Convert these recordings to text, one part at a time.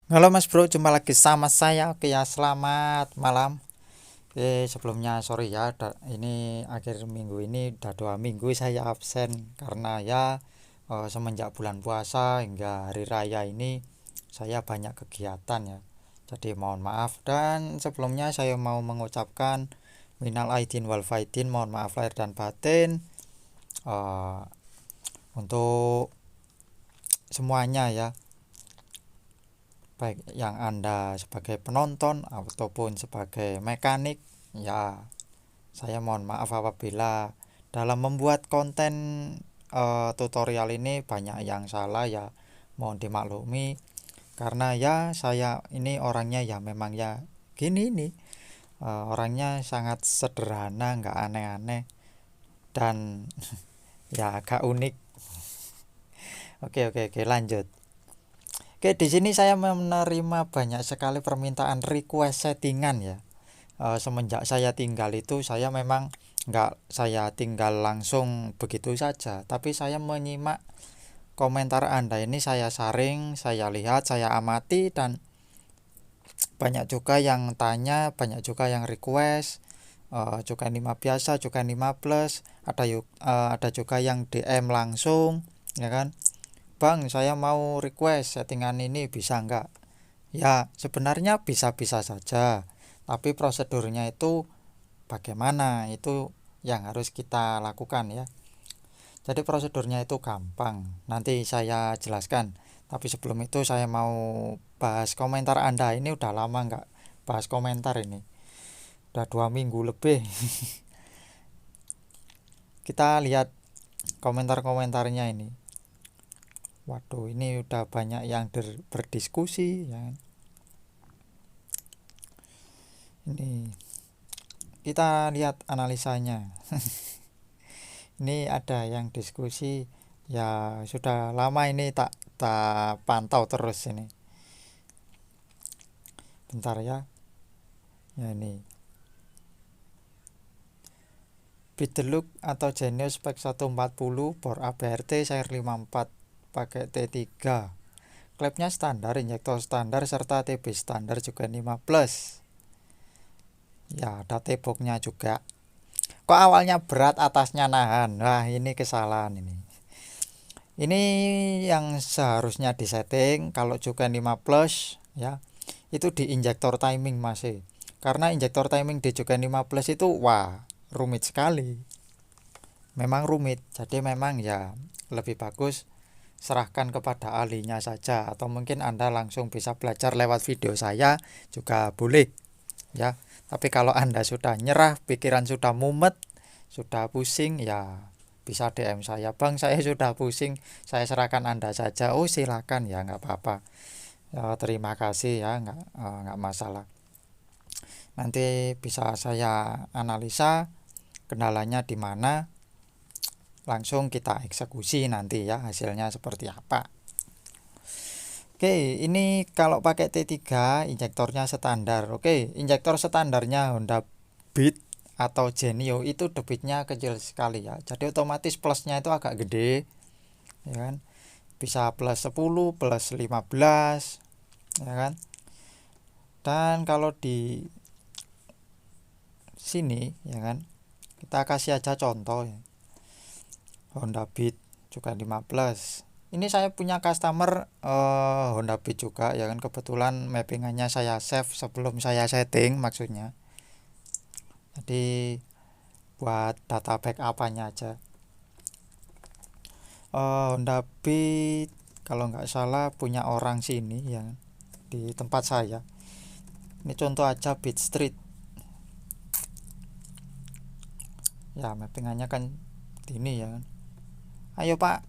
Halo Mas Bro, jumpa lagi sama saya. Oke ya, selamat malam. Sebelumnya sorry ya, ini akhir minggu ini udah 2 minggu saya absen karena ya semenjak bulan puasa hingga hari raya ini saya banyak kegiatan ya. Jadi mohon maaf, dan sebelumnya saya mau mengucapkan minal aidin wal faidin, mohon maaf lahir dan batin eh, untuk semuanya ya, baik yang Anda sebagai penonton ataupun sebagai mekanik. Ya, saya mohon maaf apabila dalam membuat konten tutorial ini banyak yang salah ya, mohon dimaklumi. Karena ya saya ini orangnya ya memang ya gini nih, orangnya sangat sederhana, nggak aneh-aneh, dan ya agak unik. Oke, lanjut. Oke, di sini saya menerima banyak sekali permintaan request settingan ya. Semenjak saya tinggal itu saya memang nggak saya tinggal langsung begitu saja, tapi saya menyimak komentar Anda ini, saya saring, saya lihat, saya amati, dan banyak juga yang tanya, banyak juga yang request cukai 5 biasa, cukai 5 plus, ada juga yang DM langsung ya kan. Bang, saya mau request settingan ini, bisa nggak? Ya, sebenarnya bisa-bisa saja, tapi prosedurnya itu bagaimana, itu yang harus kita lakukan ya. Jadi prosedurnya itu gampang, nanti saya jelaskan. Tapi sebelum itu saya mau bahas komentar Anda. Ini udah lama nggak bahas komentar ini, udah 2 minggu lebih. Kita lihat komentar-komentarnya ini. Waduh, ini udah banyak yang berdiskusi ya. Ini kita lihat analisanya. Ini ada yang diskusi ya, sudah lama ini tak tak pantau terus ini. Bentar ya. Ya ini. Bideluk atau Genius Spec 140 bor ABRT Share 54 pakai T3. Klepnya standar, injektor standar, serta TB standar juga 5 plus. Ya, ada T-boxnya juga. Kok awalnya berat, atasnya nahan? Wah, ini kesalahan ini. Ini yang seharusnya disetting kalau juga 5 plus ya, itu di injektor timing masih. Karena injektor timing di juga 5 plus itu wah, rumit sekali. Memang rumit. Jadi memang ya lebih bagus serahkan kepada ahlinya saja, atau mungkin Anda langsung bisa belajar lewat video saya juga boleh ya. Tapi kalau Anda sudah nyerah, pikiran sudah mumet, sudah pusing ya, bisa DM saya, Bang saya sudah pusing, saya serahkan Anda saja. Oh silakan ya, nggak apa-apa ya, terima kasih ya, nggak masalah. Nanti bisa saya analisa kendalanya di mana, langsung kita eksekusi nanti ya, hasilnya seperti apa. Oke, ini kalau pakai T3 injektornya standar. Oke, injektor standarnya Honda Beat atau Genio itu debitnya kecil sekali ya. Jadi otomatis plusnya itu agak gede, ya kan? Bisa plus 10, plus 15, ya kan? Dan kalau di sini, ya kan? Kita kasih aja contoh ya. Honda Beat juga 5 plus. Ini saya punya customer Honda Beat juga ya kan, kebetulan mappingannya saya save sebelum saya setting maksudnya. Jadi buat data backupannya aja. Honda Beat kalau nggak salah punya orang sini ya, di tempat saya. Ini contoh aja Beat Street. Ya mappingannya kan ini ya. Ayo Pak.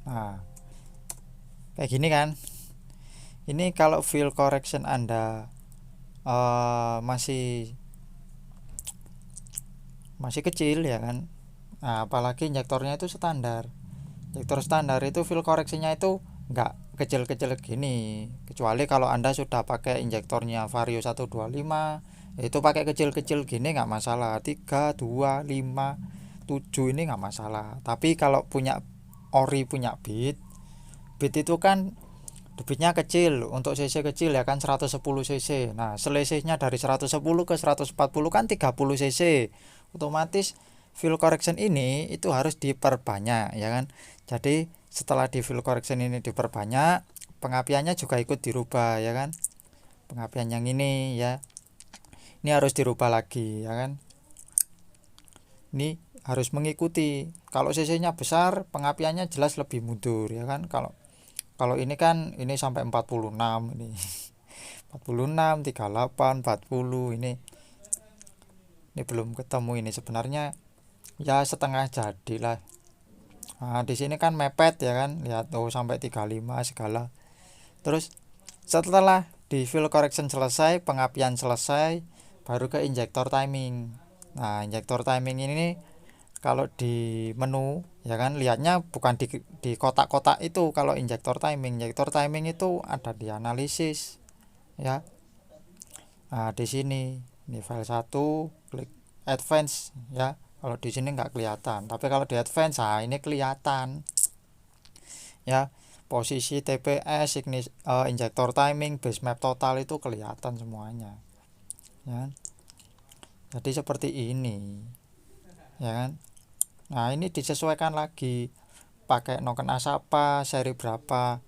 Nah, kayak gini kan. Ini kalau field correction Anda masih kecil ya kan. Nah, apalagi injektornya itu standar. Injektor standar itu field koreksinya itu nggak kecil-kecil gini. Kecuali kalau Anda sudah pakai injektornya Vario 125, itu pakai kecil-kecil gini nggak masalah. 3, 2, 5. 7 ini nggak masalah. Tapi kalau punya ori, punya beat itu kan debitnya kecil, untuk cc kecil ya kan 110 cc. Nah selisihnya dari 110 ke 140 kan 30 cc, otomatis fuel correction ini itu harus diperbanyak ya kan. Jadi setelah di fuel correction ini diperbanyak, pengapiannya juga ikut dirubah ya kan. Pengapian yang ini ya, ini harus dirubah lagi ya kan. Ini harus mengikuti, kalau cc nya besar pengapiannya jelas lebih mundur ya kan. Kalau kalau ini kan ini sampai 46 ini 46, 38, 40 ini belum ketemu ini sebenarnya ya setengah jadi lah. Nah, di sini kan mepet ya kan, lihat tuh sampai 35 segala. Terus setelah di fuel correction selesai, pengapian selesai, baru ke injektor timing. Nah, injektor timing ini kalau di menu ya kan lihatnya bukan di kotak-kotak itu. Kalau injektor timing itu ada di analisis ya. Nah, di sini ini file 1, klik advance ya. Kalau di sini nggak kelihatan, tapi kalau di advance ini kelihatan ya. Posisi TPS, injektor timing, base map total itu kelihatan semuanya ya. Jadi seperti ini ya kan. Nah ini disesuaikan lagi pakai noken asapa seri berapa.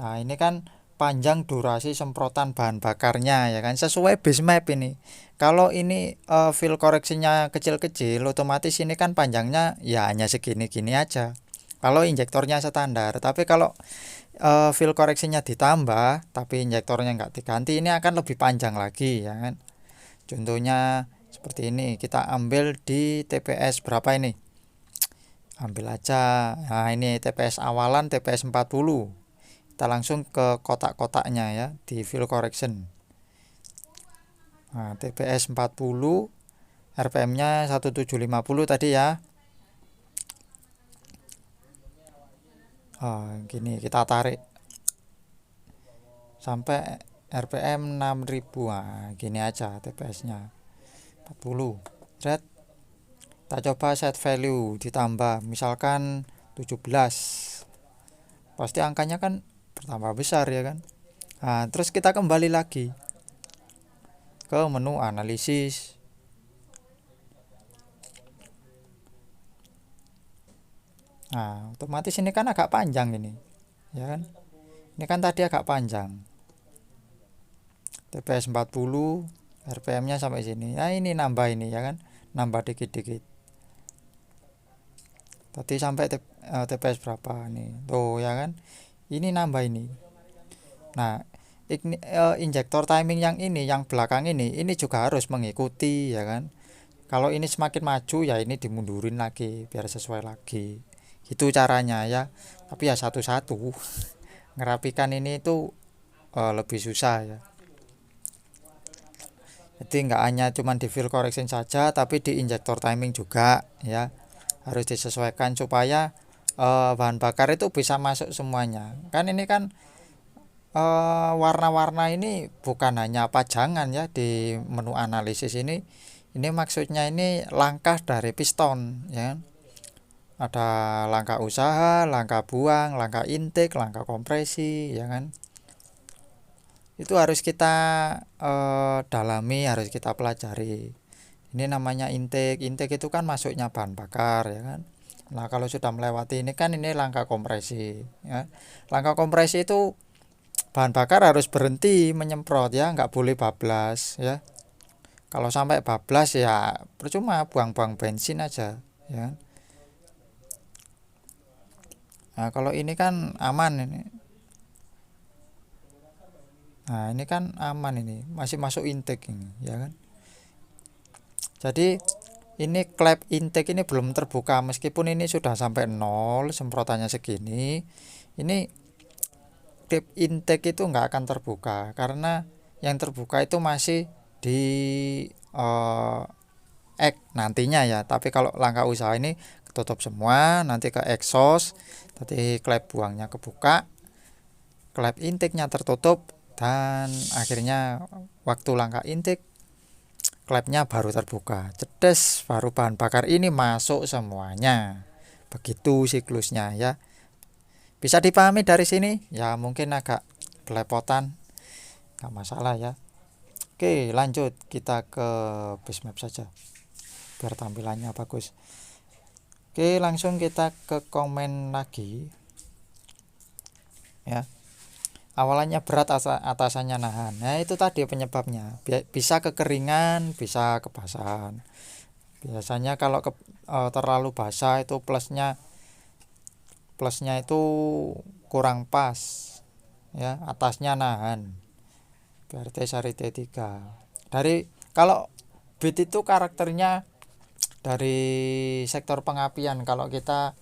Nah ini kan panjang durasi semprotan bahan bakarnya ya kan, sesuai base map ini. Kalau ini fill koreksinya kecil-kecil, otomatis ini kan panjangnya ya hanya segini-gini aja kalau injektornya standar. Tapi kalau fill koreksinya ditambah tapi injektornya nggak diganti, ini akan lebih panjang lagi ya kan. Contohnya seperti ini, kita ambil di TPS berapa ini, ambil aja. Nah ini TPS awalan TPS 40, kita langsung ke kotak-kotaknya ya di fill correction. Nah TPS 40, RPM nya 1750 tadi ya. Gini kita tarik sampai RPM 6000. Nah gini aja TPS nya 40. Red, kita coba set value ditambah misalkan 17, pasti angkanya kan bertambah besar ya kan. Nah terus kita kembali lagi ke menu analisis. Nah otomatis ini kan agak panjang ini ya kan. Ini kan tadi agak panjang, TPS 40, RPM nya sampai sini. Nah ini nambah ini ya kan, nambah dikit-dikit. Tadi sampai TPS berapa nih tuh ya kan, ini nambah ini. Nah injektor timing yang ini, yang belakang ini juga harus mengikuti ya kan. Kalau ini semakin maju ya ini dimundurin lagi biar sesuai lagi, itu caranya ya. Tapi ya satu-satu ngerapikan ini itu lebih susah ya. Jadi nggak hanya cuman di fill correction saja, tapi di injektor timing juga ya harus disesuaikan supaya bahan bakar itu bisa masuk semuanya. Kan ini kan warna-warna ini bukan hanya pajangan ya di menu analisis ini. Ini maksudnya ini langkah dari piston ya. Ada langkah usaha, langkah buang, langkah intake, langkah kompresi ya kan. Itu harus kita dalami, harus kita pelajari. Ini namanya intake. Intake itu kan masuknya bahan bakar ya kan. Nah kalau sudah melewati ini kan ini langkah kompresi ya. Langkah kompresi itu bahan bakar harus berhenti menyemprot ya, nggak boleh bablas ya. Kalau sampai bablas ya percuma, buang-buang bensin aja ya. Nah kalau ini kan aman ini. Nah ini kan aman, ini masih masuk intake ini ya kan. Jadi ini klep intake ini belum terbuka, meskipun ini sudah sampai 0 semprotannya segini. Ini klep intake itu nggak akan terbuka, karena yang terbuka itu masih di nantinya ya. Tapi kalau langkah usaha ini ketutup semua, nanti ke exhaust, tadi klep buangnya kebuka, klep intake nya tertutup, dan akhirnya waktu langkah intake klepnya baru terbuka, cedes, baru bahan bakar ini masuk semuanya. Begitu siklusnya ya. Bisa dipahami dari sini? Ya mungkin agak belepotan, nggak masalah ya. Oke, lanjut kita ke base map saja biar tampilannya bagus. Oke, langsung kita ke komen lagi ya. Awalannya berat, atasannya nahan. Nah itu tadi penyebabnya. Bisa kekeringan, bisa kebasahan. Biasanya kalau terlalu basah itu plusnya itu kurang pas ya, atasnya nahan. BRT seri T3. Dari kalau bit itu karakternya dari sektor pengapian. Kalau kita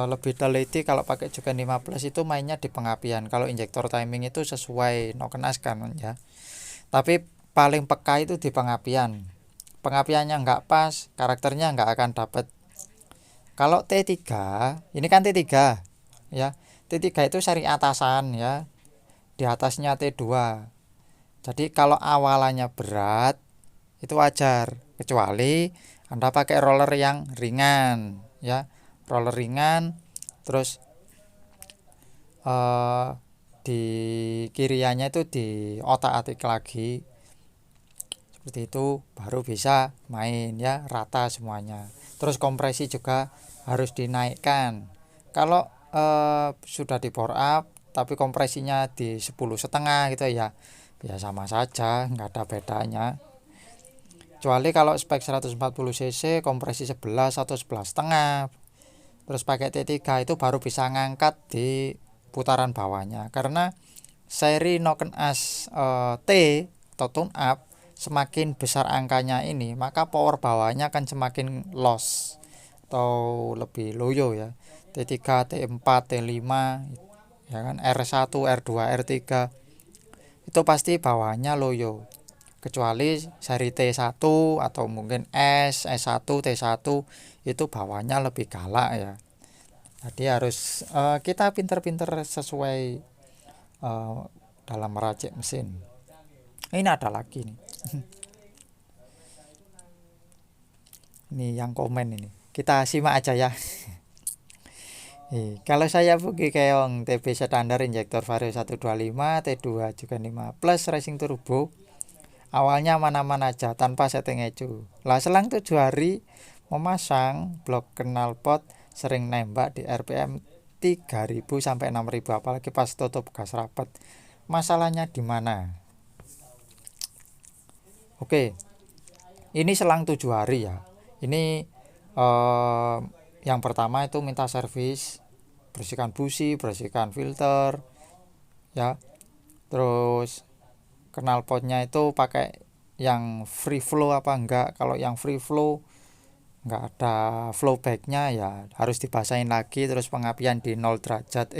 lebih teliti, kalau pakai juga 15 itu mainnya di pengapian. Kalau injektor timing itu sesuai Noken kan ya. Tapi paling peka itu di pengapian. Pengapiannya nggak pas, karakternya nggak akan dapat. Kalau T3, ini kan T3 ya. T3 itu seri atasan ya. Di atasnya T2. Jadi kalau awalannya berat itu wajar, kecuali Anda pakai roller yang ringan ya. Roller ringan, terus di kiriannya itu di otak-atik lagi seperti itu, baru bisa main ya, rata semuanya. Terus kompresi juga harus dinaikkan. Kalau sudah di power up tapi kompresinya di 10,5 gitu ya, ya sama saja, nggak ada bedanya. Kecuali kalau spek 140 cc kompresi 11 atau 11,5, terus pakai T3 itu baru bisa ngangkat di putaran bawahnya. Karena seri Noken As T atau tune up, semakin besar angkanya ini, maka power bawahnya akan semakin loss atau lebih loyo ya. T3, T4, T5 ya kan, R1, R2, R3 itu pasti bawahnya loyo. Kecuali seri T1 atau mungkin S1, T1 itu bawahnya lebih galak ya. Jadi harus kita pinter-pinter sesuai dalam meracik mesin. Ini ada lagi nih. Ini yang komen ini. Kita simak aja ya. Kalau saya pergi keong TB standar injektor Vario 125 T2 juga 5 plus racing turbo, awalnya aman-aman aja tanpa setting ECU. Lah selang 7 hari memasang blok knalpot sering nembak di RPM 3000 sampai 6000, apalagi pas tutup gas rapat. Masalahnya di mana? Oke. Ini selang 7 hari ya. Ini yang pertama itu minta servis, bersihkan busi, bersihkan filter ya. Terus knalpotnya itu pakai yang free flow apa enggak. Kalau yang free flow enggak ada flow backnya ya harus dibasahin lagi. Terus pengapian di 0 derajat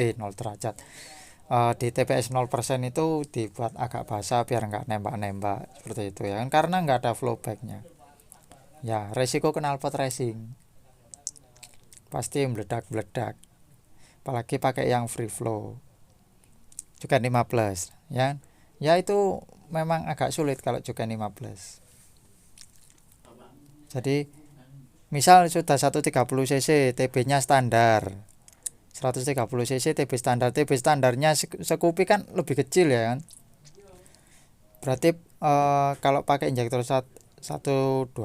di TPS 0% itu dibuat agak basah biar enggak nembak-nembak seperti itu ya kan, karena enggak ada flow backnya ya. Resiko knalpot racing pasti meledak-meledak, apalagi pakai yang free flow juga 15 ya. Ya itu memang agak sulit kalau juga 15. Jadi misal sudah 130 cc TB nya standar 130 cc TB standarnya sekupi kan lebih kecil ya kan. Berarti kalau pakai injektor 125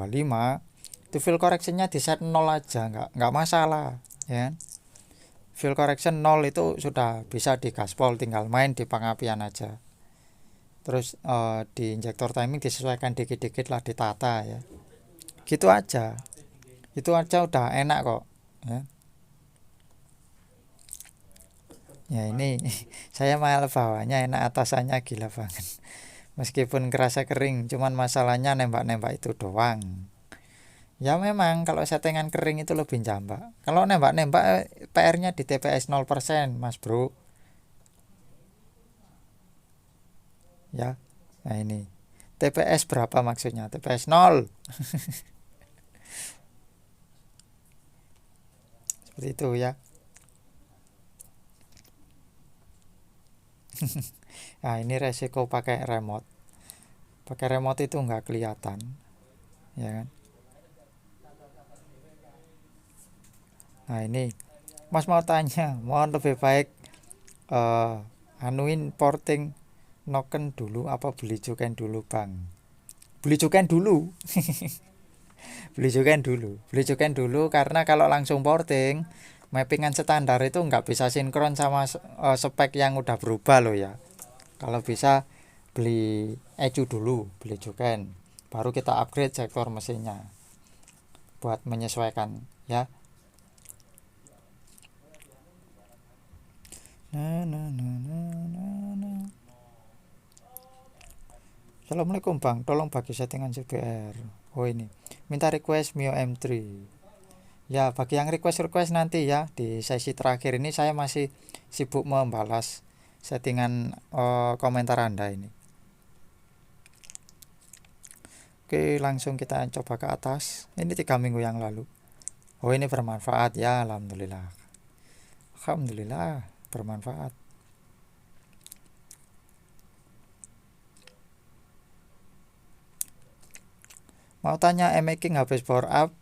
itu fuel correctionnya di set 0 aja, nggak masalah ya. Fuel correction 0 itu sudah bisa di gaspol, tinggal main di pengapian aja. Terus di injektor timing disesuaikan dikit-dikit lah, ditata ya. Gitu aja. Itu aja udah enak kok ya. Ya ini saya malah bawahnya enak, atasannya gila banget. Meskipun kerasa kering, cuman masalahnya nembak-nembak itu doang. Ya memang kalau settingan kering itu lebih jambak. Kalau nembak-nembak PR-nya di TPS 0% Mas Bro. Ya. Nah ini. TPS berapa maksudnya? TPS 0. Seperti itu ya. Nah, ini resiko pakai remote. pakai remote itu nggak kelihatan, ya kan. Nah ini Mas mau tanya, mohon lebih baik anuin porting noken dulu apa beli cuken dulu bang? Beli cuken dulu. Beli cuken dulu karena kalau langsung porting mappingan standar itu nggak bisa sinkron sama spek yang udah berubah loh ya. Kalau bisa beli ECU dulu, beli cuken, baru kita upgrade sektor mesinnya buat menyesuaikan ya. Assalamualaikum bang, tolong bagi settingan CBR. Oh ini, minta request Mio M3. Ya, bagi yang request nanti ya di sesi terakhir ini saya masih sibuk membalas settingan komentar Anda ini. Oke, langsung kita coba ke atas. Ini 3 minggu yang lalu. Oh ini bermanfaat ya, alhamdulillah. Alhamdulillah bermanfaat. Mau tanya e-making habis power up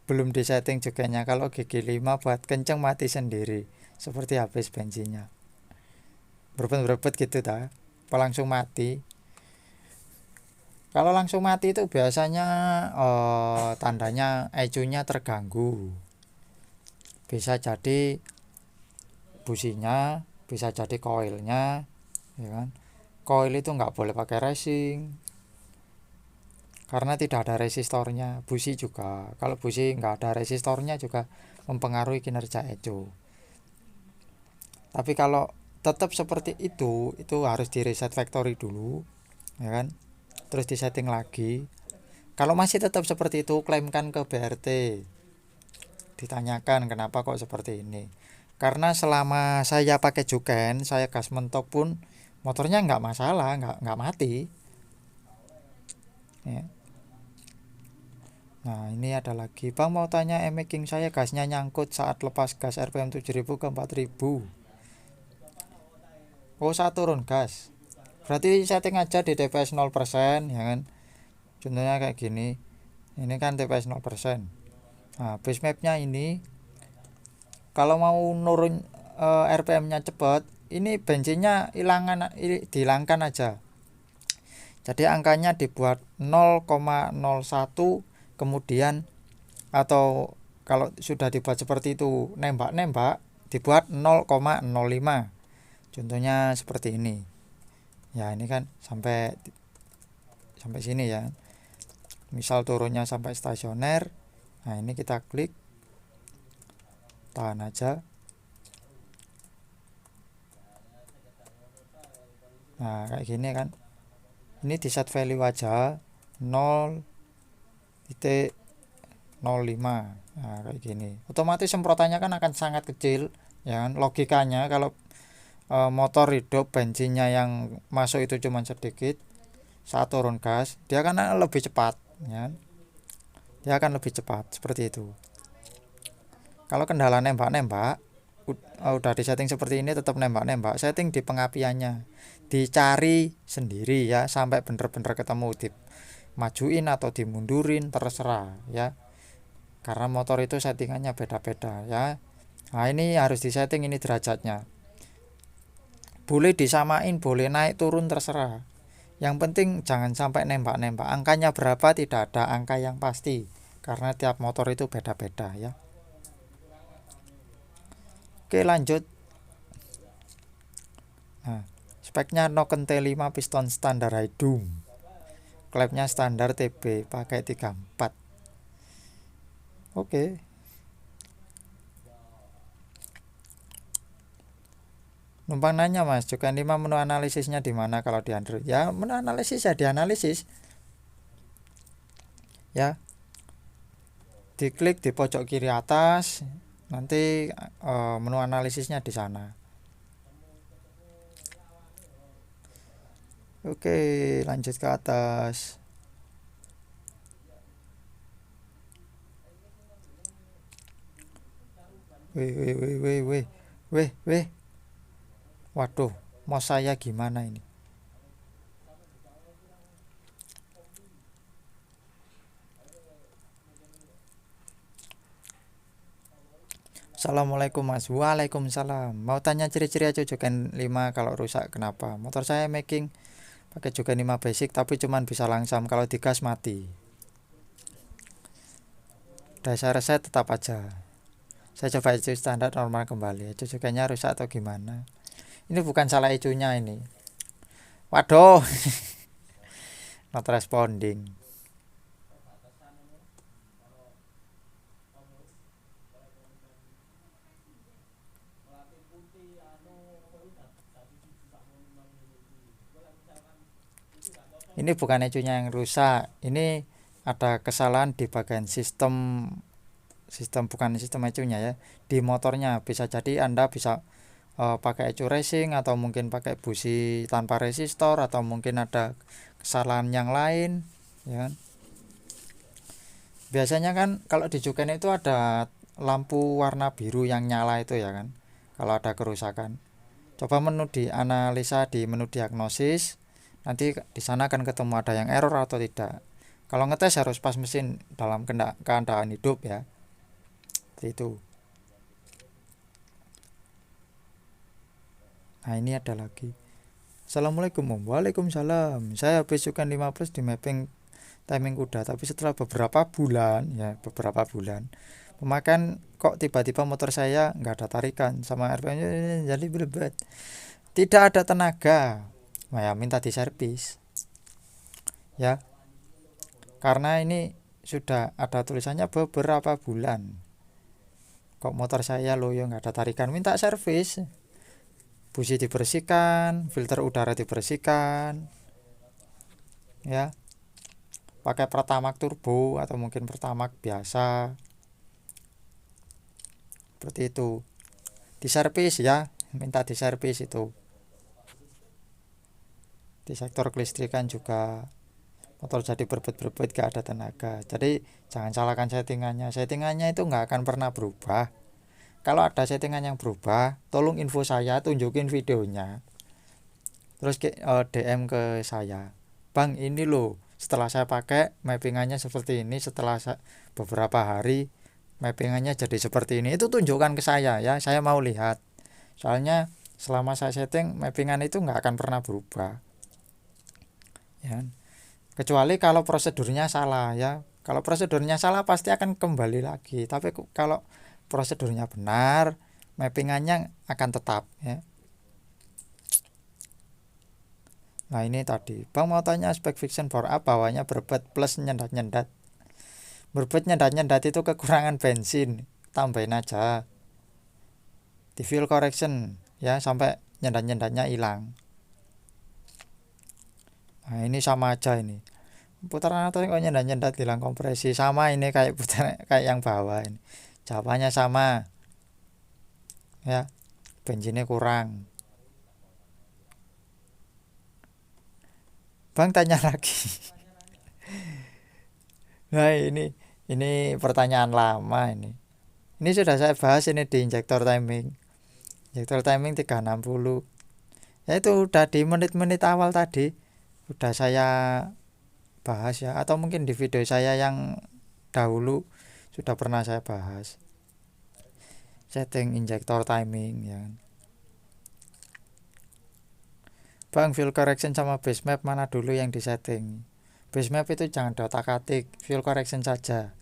belum disetting juganya, kalau gigi 5 buat kenceng mati sendiri seperti habis bensinnya. Berebet-berebet gitu ta? Apa langsung mati? Kalau langsung mati itu biasanya tandanya ECU-nya terganggu. Bisa jadi businya, bisa jadi koilnya, ya kan? Koil itu nggak boleh pakai racing karena tidak ada resistornya. Busi juga, kalau busi nggak ada resistornya juga mempengaruhi kinerja ECU. Tapi kalau tetap seperti itu harus di reset factory dulu, ya kan? Terus disetting lagi. Kalau masih tetap seperti itu, klaimkan ke BRT. Ditanyakan kenapa kok seperti ini. Karena selama saya pakai juken, saya gas mentok pun motornya nggak masalah, nggak mati. Ya. Nah ini ada lagi, bang mau tanya e-making saya gasnya nyangkut saat lepas gas RPM 7000 ke 4000. Oh saat turun gas. Berarti setting aja di TPS 0%, ya kan. Contohnya kayak gini. Ini kan TPS 0%. Nah base mapnya ini kalau mau nurun RPM-nya cepat, ini bensinnya dihilangkan aja. Jadi angkanya dibuat 0,01, kemudian atau kalau sudah dibuat seperti itu nembak-nembak dibuat 0,05. Contohnya seperti ini. Ya ini kan sampai sini ya. Misal turunnya sampai stasioner. Nah ini kita klik, tahan aja. Nah kayak gini kan. Ini di set value aja 0,05. Nah kayak gini. Otomatis semprotannya kan akan sangat kecil, ya kan. Logikanya kalau motor hidup bensinnya yang masuk itu cuma sedikit, saat turun gas dia akan lebih cepat, ya. Dia akan lebih cepat seperti itu. Kalau kendala nembak-nembak udah disetting seperti ini tetap nembak-nembak, setting di pengapiannya dicari sendiri ya sampai bener-bener ketemu, di majuin atau dimundurin terserah ya, karena motor itu settingannya beda-beda ya. Nah ini harus disetting ini derajatnya, boleh disamain, boleh naik turun terserah, yang penting jangan sampai nembak-nembak. Angkanya berapa tidak ada angka yang pasti karena tiap motor itu beda-beda ya. Oke lanjut. Nah speknya Noken T5 piston standar Haidum, klepnya standar TB pakai 34. Oke. Numpang nanya mas, juga 5 menu analisisnya di mana kalau di Android? Ya menu analisis ya dianalisis ya, diklik di pojok kiri atas, nanti menu analisisnya di sana. Oke lanjut ke atas. Weh. Waduh, mau saya gimana ini? Assalamualaikum Mas. Waalaikumsalam. Mau tanya ciri-ciri aja Joken 5 kalau rusak kenapa? Motor saya making pakai Joken 5 basic tapi cuman bisa langsam, kalau digas mati. Dasar saya tetap aja. Saya coba ECU standar normal kembali. ECU Jokennya rusak atau gimana? Ini bukan salah ECU-nya ini. Waduh, not responding. Ini bukan ECU-nya yang rusak. Ini ada kesalahan di bagian sistem bukan sistem ECU-nya ya. Di motornya bisa jadi Anda bisa pakai ECU racing atau mungkin pakai busi tanpa resistor atau mungkin ada kesalahan yang lain ya kan. Biasanya kan kalau di Juken itu ada lampu warna biru yang nyala itu ya kan. Kalau ada kerusakan, coba menu dianalisa di menu diagnosis, nanti di sana akan ketemu ada yang error atau tidak. Kalau ngetes harus pas mesin dalam keadaan hidup ya. Itu. Nah ini ada lagi. Assalamualaikum Om. Waalaikumsalam. Saya habis Juken 5 Plus di mapping timing kuda, tapi setelah beberapa bulan pemakaian kok tiba-tiba motor saya nggak ada tarikan sama RPM jadi berbet, tidak ada tenaga. Nah, ya minta diservis ya, karena ini sudah ada tulisannya beberapa bulan kok motor saya loyo nggak ada tarikan, minta servis. Busi dibersihkan, filter udara dibersihkan ya, pakai Pertamax turbo atau mungkin Pertamax biasa seperti itu, diservis ya, minta diservis itu. Di sektor kelistrikan juga motor jadi berbet-berbet gak ada tenaga. Jadi jangan salahkan settingannya itu nggak akan pernah berubah. Kalau ada settingan yang berubah, tolong info saya, tunjukin videonya, terus DM ke saya, Bang ini loh setelah saya pakai mappingannya seperti ini, setelah beberapa hari mappingannya jadi seperti ini, itu tunjukkan ke saya ya, saya mau lihat. Soalnya selama saya setting mappingan itu nggak akan pernah berubah ya, kecuali kalau prosedurnya salah ya. Kalau prosedurnya salah pasti akan kembali lagi, tapi kalau prosedurnya benar mappingannya akan tetap ya. Nah ini tadi Bang mau tanya spek fiction power up bawahnya berbet plus nyendat-nyendat. Berbet nyendat-nyendat itu kekurangan bensin, tambahin aja di fuel correction ya sampai nyendat-nyendatnya hilang. Nah ini sama aja ini, putaran atas kok nyendat-nyendat hilang kompresi, sama ini kayak putaran kayak yang bawah ini, jawabannya sama ya, bensinnya kurang. Bang tanya lagi. Nah ini pertanyaan lama ini. Ini sudah saya bahas ini di injektor timing. Injektor timing 360. Ya itu udah di menit-menit awal tadi udah saya bahas ya, atau mungkin di video saya yang dahulu sudah pernah saya bahas. Setting injektor timing ya. Bang, fuel correction sama base map mana dulu yang disetting? Base map itu jangan diotak-atik, fuel correction saja.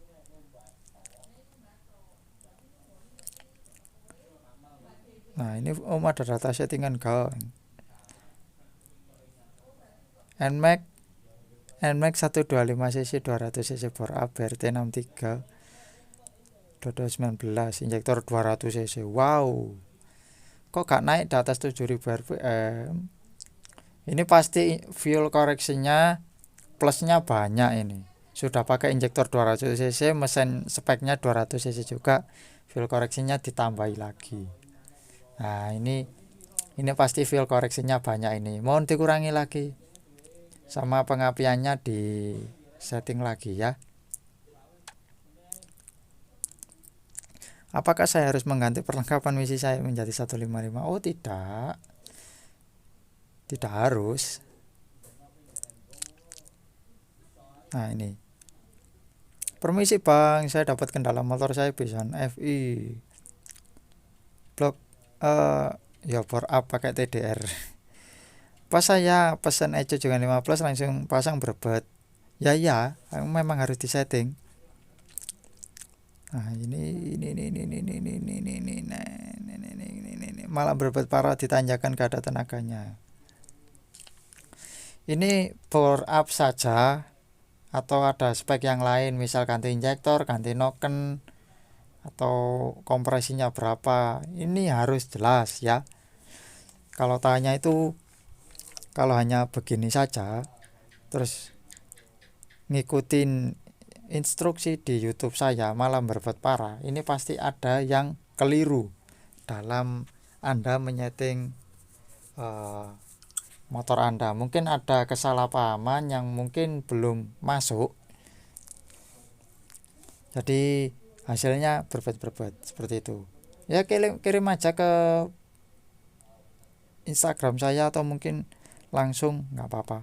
Nah ini ada data settingan kau. NMAX 125 cc 200 cc bore up BRT 63 2019 injektor 200 cc. Wow, kok gak naik di atas 7000 rpm? Ini pasti fuel correctionnya plusnya banyak ini. Sudah pakai injektor 200 cc, mesin speknya 200 cc juga, fuel correctionnya ditambahi lagi. Nah ini pasti fuel correctionnya banyak ini, mohon dikurangi lagi, sama pengapiannya di setting lagi ya. Apakah saya harus mengganti perlengkapan misi saya menjadi 155? Oh tidak harus. Nah ini, permisi Bang, saya dapat kendala motor saya Bison FI. Ya power up pakai TDR. Pas saya pesan Echo Jungan 15 langsung pasang berbet. Ya, memang harus disetting. Nah, ini malah berbet parah ditanjakan gak ada tenaganya. Ini power up saja atau ada spek yang lain, misal ganti injektor, ganti noken, atau kompresinya berapa, ini harus jelas ya. Kalau tanya itu, kalau hanya begini saja terus ngikutin instruksi di YouTube saya malah berbet parah, ini pasti ada yang keliru dalam Anda menyeting motor Anda. Mungkin ada kesalahpahaman yang mungkin belum masuk, jadi hasilnya berbet seperti itu. Ya kirim aja ke Instagram saya atau mungkin langsung nggak apa-apa.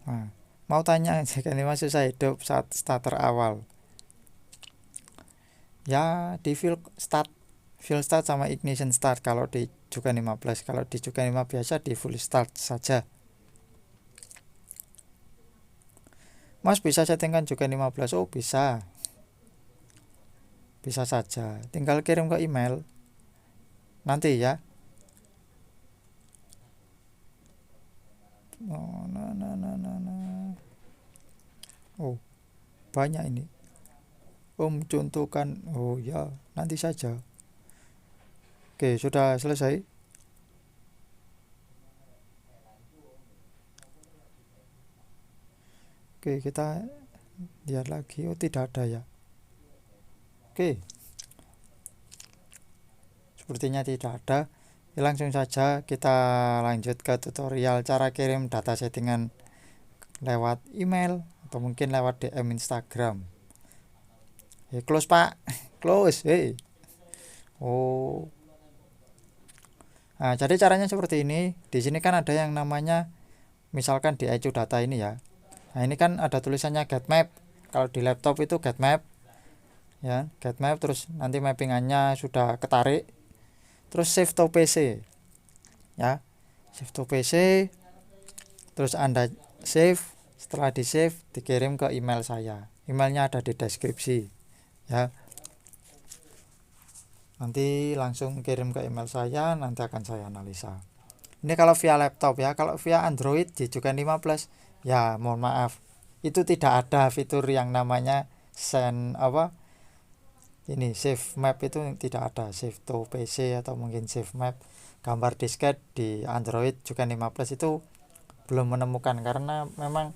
Nah, mau tanya jika ini masih susah hidup saat starter awal, ya di full start sama ignition start kalau di Jukan 15. Kalau di Jukan 5 biasa di full start saja. Mas bisa settingkan Jukan 15? Oh bisa saja, tinggal kirim ke email nanti ya. Oh banyak ini. Contohkan. Oh ya, nanti saja. Oke, sudah selesai. Oke, kita lihat lagi. Oh tidak ada ya. Oke, sepertinya tidak ada. Ya, langsung saja kita lanjut ke tutorial cara kirim data settingan lewat email atau mungkin lewat DM Instagram. Close pak, close. Oh, nah jadi caranya seperti ini. Di sini kan ada yang namanya, misalkan di ECU data ini ya. Nah ini kan ada tulisannya get map. Kalau di laptop itu get map, ya get map. Terus nanti mappingannya sudah ketarik. Terus save to PC, ya save to PC. Terus Anda save. Setelah di save dikirim ke email saya. Emailnya ada di deskripsi, ya. Nanti langsung kirim ke email saya, nanti akan saya analisa. Ini kalau via laptop ya. Kalau via Android di Jukan 15, ya mohon maaf, itu tidak ada fitur yang namanya save map, itu tidak ada. Save to PC atau mungkin save map gambar disket di Android Jukan 15 itu belum menemukan, karena memang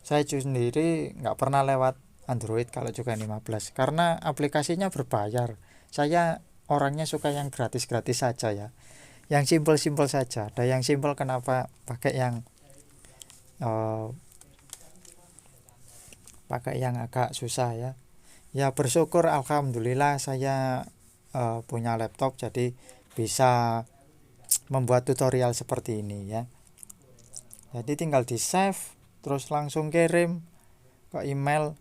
saya sendiri nggak pernah lewat Android kalau Jukan 15 karena aplikasinya berbayar. Saya orangnya suka yang gratis-gratis saja ya, yang simpel-simpel saja. Ada yang simpel, kenapa pakai yang agak susah ya. Ya bersyukur alhamdulillah saya punya laptop jadi bisa membuat tutorial seperti ini ya. Jadi tinggal di save terus langsung kirim ke email,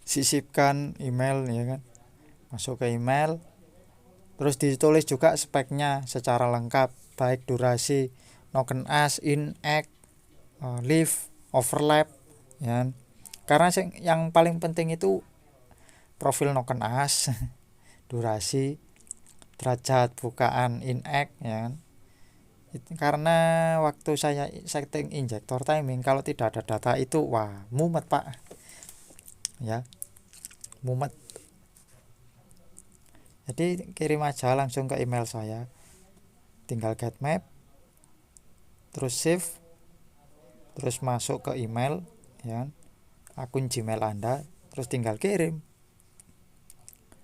sisipkan email ya kan, masuk ke email. Terus ditulis juga speknya secara lengkap, baik durasi, noken as, in, act, live, overlap ya. Karena yang paling penting itu profil noken as, durasi, derajat bukaan in act ya. Karena waktu saya setting injektor timing, kalau tidak ada data itu wah mumet pak ya, mumet. Jadi kirim aja langsung ke email saya, tinggal get map, terus save, terus masuk ke email ya, akun Gmail Anda, terus tinggal kirim.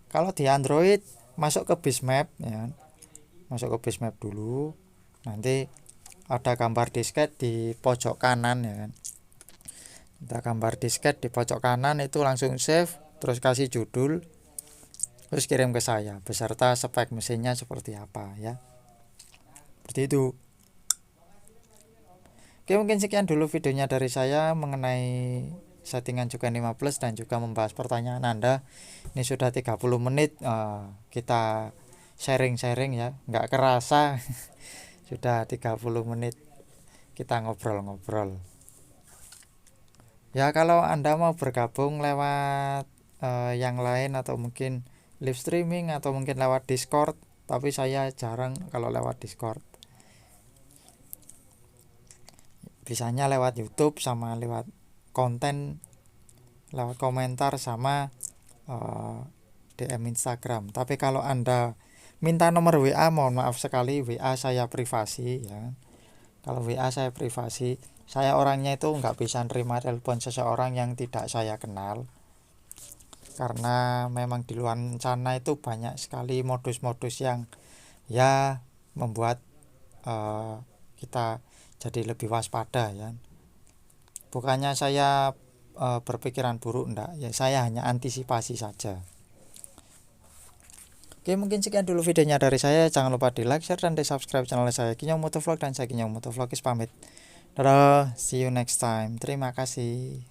Kalau di Android masuk ke Bismap ya, masuk ke Bismap dulu, nanti ada gambar disket di pojok kanan ya kan. Ada gambar disket di pojok kanan, itu langsung save, terus kasih judul, terus kirim ke saya beserta spek mesinnya seperti apa ya. Seperti itu. Oke, mungkin sekian dulu videonya dari saya mengenai settingan juga 5 plus dan juga membahas pertanyaan Anda. Ini sudah 30 menit kita sharing-sharing ya, nggak kerasa sudah 30 menit kita ngobrol-ngobrol. Ya kalau Anda mau bergabung lewat yang lain atau mungkin live streaming atau mungkin lewat Discord, tapi saya jarang kalau lewat Discord. Bisanya lewat YouTube sama lewat konten, lewat komentar sama DM Instagram. Tapi kalau Anda minta nomor WA, mohon maaf sekali, WA saya privasi ya. Kalau WA saya privasi, saya orangnya itu nggak bisa nerima telepon seseorang yang tidak saya kenal. Karena memang di luar sana itu banyak sekali modus-modus yang ya membuat kita jadi lebih waspada ya. Bukannya saya berpikiran buruk, enggak ya, saya hanya antisipasi saja. Oke, mungkin sekian dulu videonya dari saya. Jangan lupa di like, share, dan di subscribe channel saya Kinyong Motovlog, dan saya Kinyong Motovlogis pamit. Dadah, see you next time. Terima kasih.